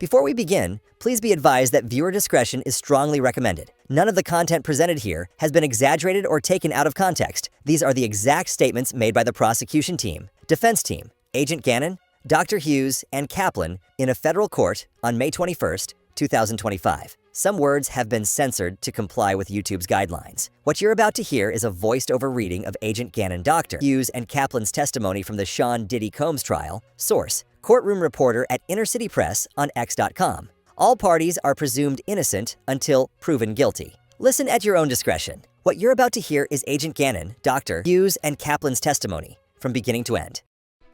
Before we begin, please be advised that viewer discretion is strongly recommended. None of the content presented here has been exaggerated or taken out of context. These are the exact statements made by the prosecution team, defense team, Agent Ganon, Dr. Hughes, and Kaplan in a federal court on May 21st, 2025. Some words have been censored to comply with YouTube's guidelines. What you're about to hear is a voiced-over reading of Agent Ganon, Dr. Hughes, and Kaplan's testimony from the Sean Diddy Combs trial. Source: courtroom reporter at Inner City Press on X.com. All parties are presumed innocent until proven guilty. Listen at your own discretion. What you're about to hear is Agent Ganon, Dr. Hughes, and Kaplan's testimony from beginning to end.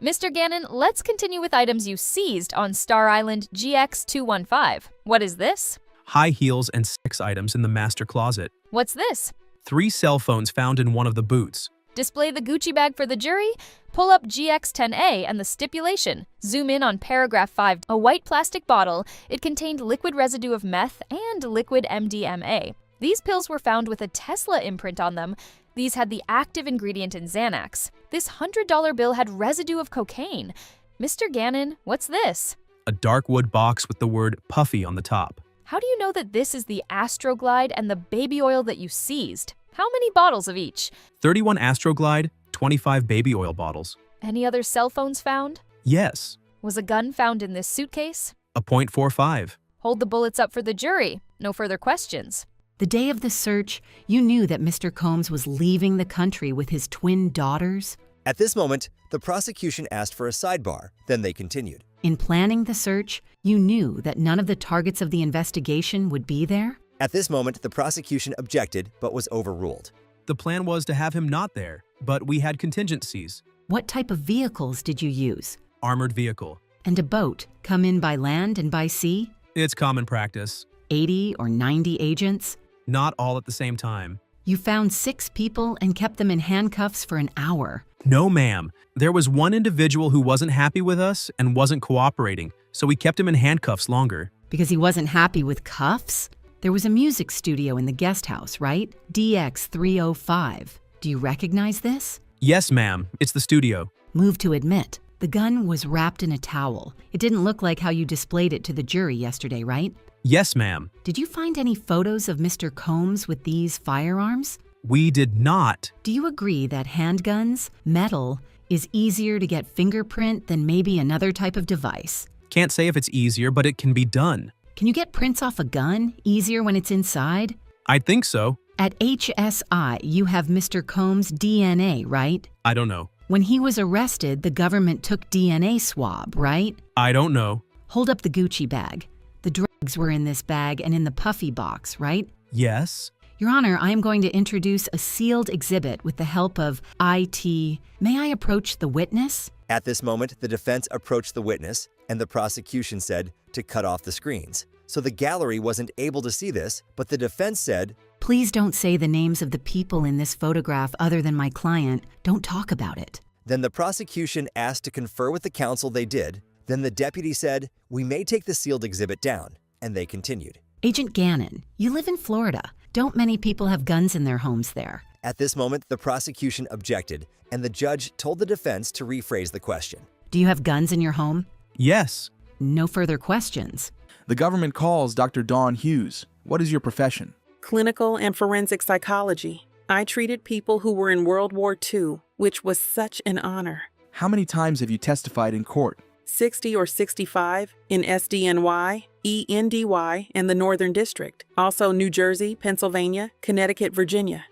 Mr. Ganon, let's continue with items you seized on Star Island GX215. What is this? High heels and sex items in the master closet. What's this? 3 cell phones found in one of the boots. Display the Gucci bag for the jury. Pull up GX10A and the stipulation. Zoom in on paragraph 5. A white plastic bottle. It contained liquid residue of meth and liquid MDMA. These pills were found with a Tesla imprint on them. These had the active ingredient in Xanax. This $100 bill had residue of cocaine. Mr. Ganon, what's this? A dark wood box with the word Puffy on the top. How do you know that this is the Astroglide and the baby oil that you seized? How many bottles of each? 31 Astroglide, 25 baby oil bottles. Any other cell phones found? Yes. Was a gun found in this suitcase? A .45. Hold the bullets up for the jury. No further questions. The day of the search, you knew that Mr. Combs was leaving the country with his twin daughters? At this moment, the prosecution asked for a sidebar, then they continued. In planning the search, you knew that none of the targets of the investigation would be there? At this moment, the prosecution objected but was overruled. The plan was to have him not there, but we had contingencies. What type of vehicles did you use? Armored vehicle. And a boat come in by land and by sea? It's common practice. 80 or 90 agents? Not all at the same time. You found 6 people and kept them in handcuffs for an hour. No, ma'am. There was one individual who wasn't happy with us and wasn't cooperating, so we kept him in handcuffs longer. Because he wasn't happy with cuffs? There was a music studio in the guest house, right? DX305. Do you recognize this? Yes, ma'am. It's the studio. Move to admit. The gun was wrapped in a towel. It didn't look like how you displayed it to the jury yesterday, right? Yes, ma'am. Did you find any photos of Mr. Combs with these firearms? We did not. Do you agree that handguns, metal, is easier to get fingerprint than maybe another type of device? Can't say if it's easier, but it can be done. Can you get prints off a gun easier when it's inside? I think so. At HSI, you have Mr. Combs' DNA, right? I don't know. When he was arrested, the government took DNA swab, right? I don't know. Hold up the Gucci bag. The drugs were in this bag and in the Puffy box, right? Yes. Your Honor, I am going to introduce a sealed exhibit with the help of IT. May I approach the witness? At this moment, the defense approached the witness, and the prosecution said to cut off the screens. So the gallery wasn't able to see this, but the defense said, Please don't say the names of the people in this photograph other than my client. Don't talk about it. Then the prosecution asked to confer with the counsel. They did. Then the deputy said, we may take the sealed exhibit down, and they continued. Agent Ganon, you live in Florida. Don't many people have guns in their homes there? At this moment, the prosecution objected, and the judge told the defense to rephrase the question. Do you have guns in your home? Yes. No further questions. The government calls Dr. Dawn Hughes. What is your profession? Clinical and forensic psychology. I treated people who were in World War II, which was such an honor. How many times have you testified in court? 60 or 65 in SDNY, ENDY, and the Northern District. Also New Jersey, Pennsylvania, Connecticut, Virginia.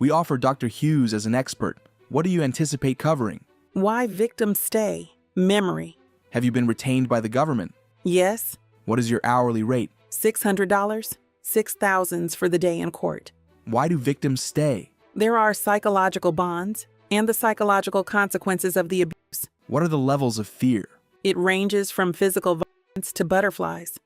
We offer Dr. Hughes as an expert. What do you anticipate covering? Why victims stay. Memory. Have you been retained by the government? Yes. What is your hourly rate? $600, $6,000 for the day in court. Why do victims stay? There are psychological bonds and the psychological consequences of the abuse. What are the levels of fear? It ranges from physical violence to butterflies.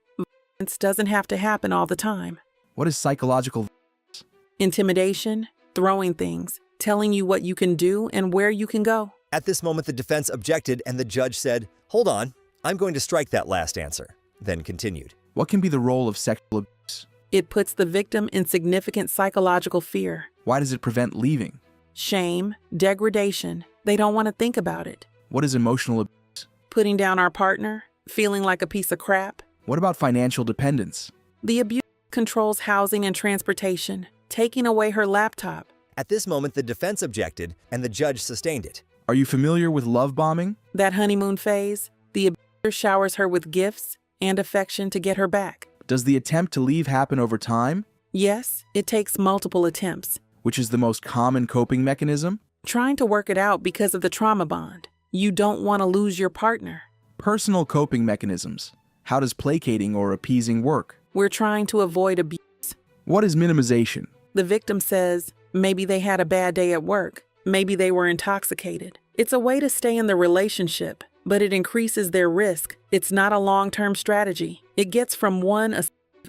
Violence doesn't have to happen all the time. What is psychological violence? Intimidation, throwing things, telling you what you can do and where you can go. At this moment, the defense objected, and the judge said, hold on, I'm going to strike that last answer. Then continued. What can be the role of sexual abuse? It puts the victim in significant psychological fear. Why does it prevent leaving? Shame, degradation. They don't want to think about it. What is emotional abuse? Putting down our partner, feeling like a piece of crap. What about financial dependence? The abuse controls housing and transportation, taking away her laptop. At this moment, the defense objected, and the judge sustained it. Are you familiar with love bombing? That honeymoon phase, the abuser showers her with gifts and affection to get her back. Does the attempt to leave happen over time? Yes, it takes multiple attempts. Which is the most common coping mechanism? Trying to work it out because of the trauma bond. You don't want to lose your partner. Personal coping mechanisms. How does placating or appeasing work? We're trying to avoid abuse. What is minimization? The victim says, maybe they had a bad day at work. Maybe they were intoxicated. It's a way to stay in the relationship, but it increases their risk. It's not a long-term strategy. It gets from one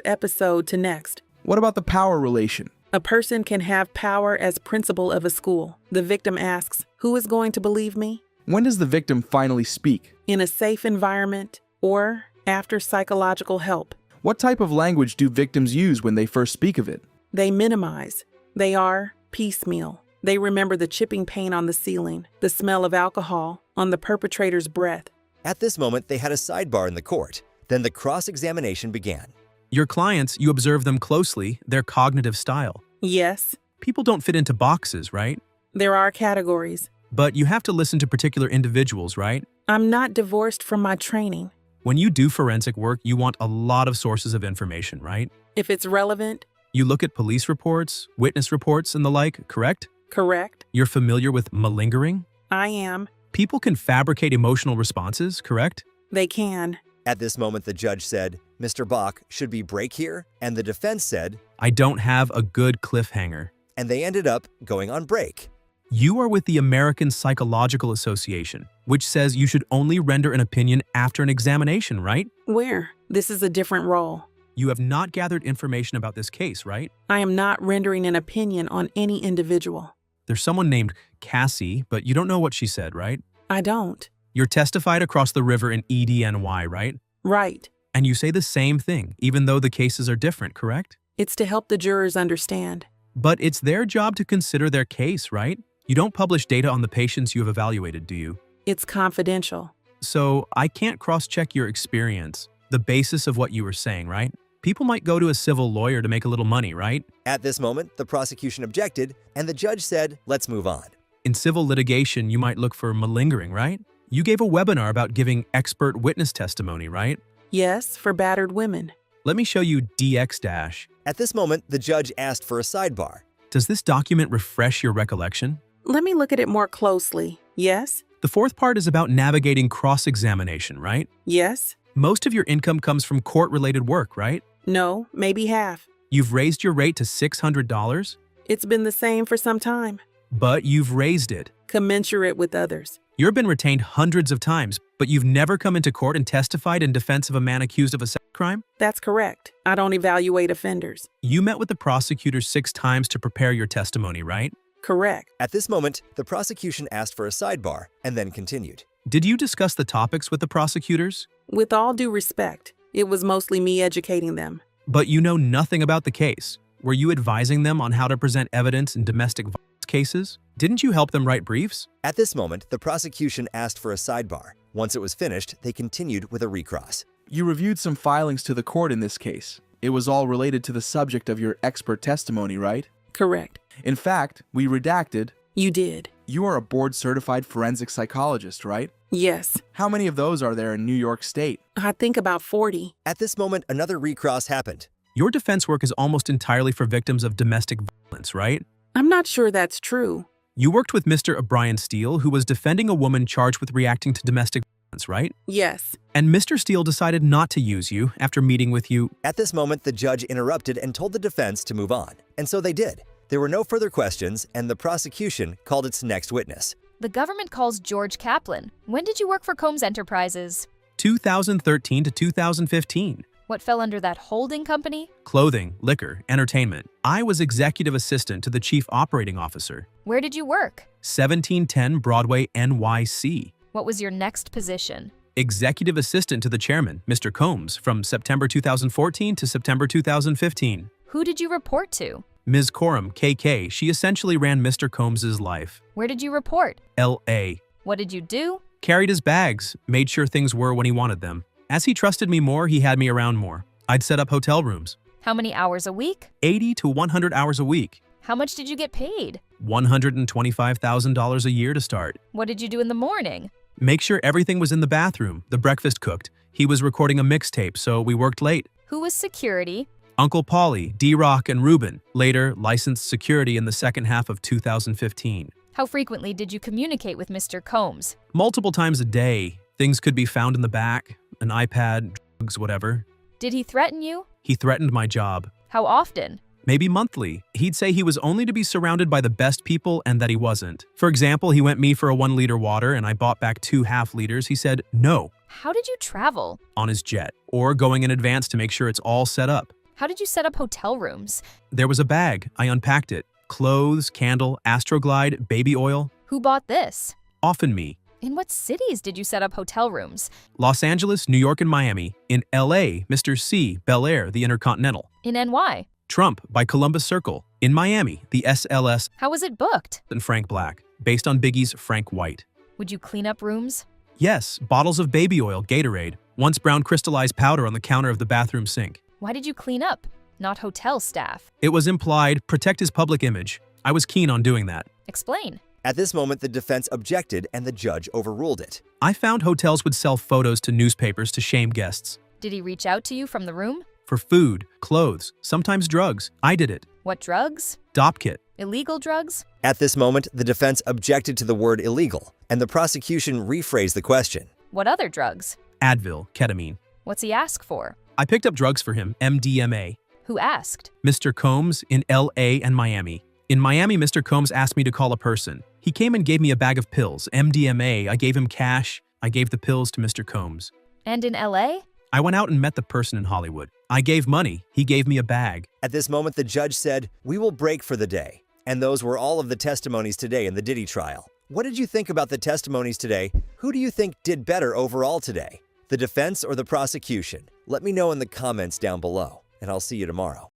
episode to next. What about the power relation? A person can have power as principal of a school. The victim asks, who is going to believe me? When does the victim finally speak? In a safe environment or after psychological help. What type of language do victims use when they first speak of it? They minimize. They are piecemeal. They remember the chipping paint on the ceiling, the smell of alcohol on the perpetrator's breath. At this moment, they had a sidebar in the court. Then the cross-examination began. Your clients, you observe them closely, their cognitive style. Yes, People don't fit into boxes, right? there are categories. But you have to listen to particular individuals, right? I'm not divorced from my training. When you do forensic work, you want a lot of sources of information, right? If it's relevant, You look at police reports, witness reports, and the like, correct? correct. You're familiar with malingering? I am. People can fabricate emotional responses, correct? They can. At this moment, the judge said, Mr. Bach, should we break here? And the defense said, I don't have a good cliffhanger. and they ended up going on break. You are with the American Psychological Association, which says you should only render an opinion after an examination, right? Where? This is a different role. You have not gathered information about this case, right? I am not rendering an opinion on any individual. There's someone named Cassie, but you don't know what she said, right? I don't. You're testified across the river in EDNY, right? Right. And you say the same thing, even though the cases are different, correct? It's to help the jurors understand. But it's their job to consider their case, right? You don't publish data on the patients you have evaluated, do you? It's confidential. So I can't cross-check your experience, the basis of what you were saying, right? People might go to a civil lawyer to make a little money, right? At this moment, the prosecution objected, and the judge said, let's move on. In civil litigation, you might look for malingering, right? You gave a webinar about giving expert witness testimony, right? Yes, for battered women. Let me show you DX-. At this moment, the judge asked for a sidebar. Does this document refresh your recollection? Let me look at it more closely. Yes? The fourth part is about navigating cross-examination, right? Yes? Most of your income comes from court-related work, right? No, maybe half. You've raised your rate to $600, It's been the same for some time. but you've raised it. Commensurate with others. You've been retained hundreds of times, but you've never come into court and testified in defense of a man accused of a sex crime? That's correct. I don't evaluate offenders. You met with the prosecutor 6 times to prepare your testimony, right? Correct. At this moment, the prosecution asked for a sidebar and then continued. Did you discuss the topics with the prosecutors? With all due respect, it was mostly me educating them. But you know nothing about the case. Were you advising them on how to present evidence in domestic violence cases? Didn't you help them write briefs? At this moment, the prosecution asked for a sidebar. Once it was finished, they continued with a recross. You reviewed some filings to the court in this case. It was all related to the subject of your expert testimony, right? Correct. In fact, we redacted. You did. You are a board-certified forensic psychologist, right? Yes. How many of those are there in New York State? I think about 40. At this moment, another recross happened. Your defense work is almost entirely for victims of domestic violence, right? I'm not sure that's true. You worked with Mr. O'Brien Steele, who was defending a woman charged with reacting to domestic violence, right? Yes. And Mr. Steele decided not to use you after meeting with you. At this moment, the judge interrupted and told the defense to move on. And so they did. There were no further questions, and the prosecution called its next witness. The government calls George Kaplan. When did you work for Combs Enterprises? 2013 to 2015. What fell under that holding company? Clothing, liquor, entertainment. I was executive assistant to the chief operating officer. Where did you work? 1710 Broadway, NYC. What was your next position? Executive assistant to the chairman, Mr. Combs, from September 2014 to September 2015. Who did you report to? Ms. Coram, KK, she essentially ran Mr. Combs's life. Where did you report? L.A. What did you do? Carried his bags, made sure things were when he wanted them. As he trusted me more, he had me around more. I'd set up hotel rooms. How many hours a week? 80 to 100 hours a week. How much did you get paid? $125,000 a year to start. What did you do in the morning? Make sure everything was in the bathroom, the breakfast cooked. He was recording a mixtape, so we worked late. Who was security? Uncle Paulie, D-Rock, and Ruben, later licensed security in the second half of 2015. How frequently did you communicate with Mr. Combs? Multiple times a day. Things could be found in the back, an iPad, drugs, whatever. Did he threaten you? He threatened my job. How often? Maybe monthly. He'd say he was only to be surrounded by the best people and that he wasn't. For example, he went me for a 1-liter water and I bought back 2 half-liters. He said, no, How did you travel? on his jet, or going in advance to make sure it's all set up. How did you set up hotel rooms? There was a bag. I unpacked it. Clothes, candle, Astroglide, baby oil. Who bought this? Often me. In what cities did you set up hotel rooms? Los Angeles, New York, and Miami. In LA, Mr. C, Bel Air, the Intercontinental. In NY? Trump by Columbus Circle. In Miami, the SLS How was it booked? and Frank Black, based on Biggie's Frank White. Would you clean up rooms? Yes, bottles of baby oil, Gatorade, once brown crystallized powder on the counter of the bathroom sink. Why did you clean up? Not hotel staff. It was implied, protect his public image. I was keen on doing that. Explain. At this moment, the defense objected and the judge overruled it. I found hotels would sell photos to newspapers to shame guests. Did he reach out to you from the room? For food, clothes, sometimes drugs. I did it. What drugs? Dop kit. Illegal drugs? At this moment, the defense objected to the word illegal, and the prosecution rephrased the question. What other drugs? Advil, ketamine. What's he ask for? I picked up drugs for him, MDMA. Who asked? Mr. Combs in LA and Miami. In Miami, Mr. Combs asked me to call a person. He came and gave me a bag of pills, MDMA. I gave him cash. I gave the pills to Mr. Combs. And in LA? I went out and met the person in Hollywood. I gave money. He gave me a bag. At this moment, the judge said, "We will break for the day." And those were all of the testimonies today in the Diddy trial. What did you think about the testimonies today? Who do you think did better overall today? The defense or the prosecution? Let me know in the comments down below, and I'll see you tomorrow.